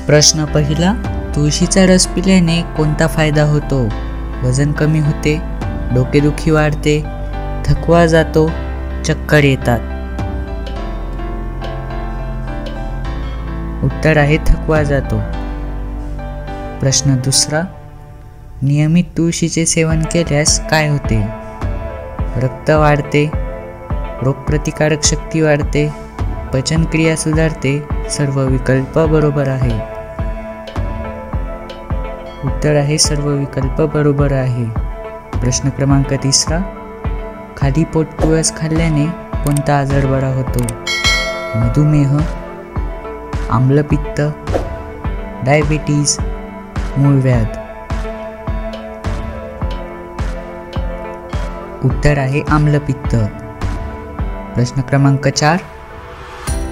प्रश्न पहिला, तुळशीचा रस पिल्याने कोणता फायदा होतो? वजन कमी होते, डोकेदुखी वाढते, थकवा जातो, चक्कर येतात. उत्तर आहे थकवा जातो. प्रश्न दुसरा, नियमित तुळशीचे सेवन केल्यास काय होते? रक्त वाढते, रोगप्रतिकारक शक्ती वाढते, पचनक्रिया सुधारते, सर्व विकल्प बरोबर आहे. उत्तर आहे सर्व विकल्प बरोबर आहे. प्रश्न क्रमांक तिसरा, खाली पोट तुळस खाल्ल्याने कोणता आजार बरा होतो? मधुमेह, आम्लपित्त, डायबिटीज, मूळव्याध. उत्तर आहे आम्लपित्त. प्रश्न क्रमांक 4,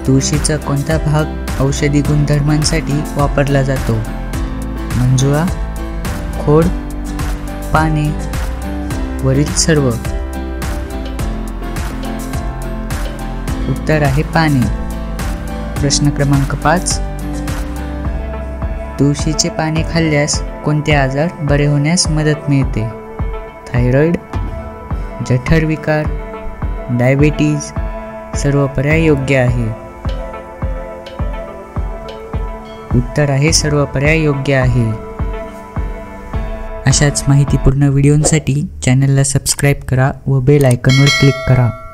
तुळशीचा कोणता भाग औषधी गुणधर्मांसाठी वापरला जातो? मंजुळा, खोड, पाने, वरील सर्व. उत्तर आहे पाने. प्रश्न क्रमांक 5, तुळशीचे पाने खाल्ल्यास कोणते आजार बरे होण्यास मदत मिळते? थायरॉइड, जठर विकार, डायबिटीज, सर्व पर्याय योग्य आहे. उत्तर आहे सर्व पर्याय योग्य आहे. अशाच माहितीपूर्ण व्हिडिओंसाठी चॅनलला सबस्क्राईब करा व बेल आयकॉनवर क्लिक करा.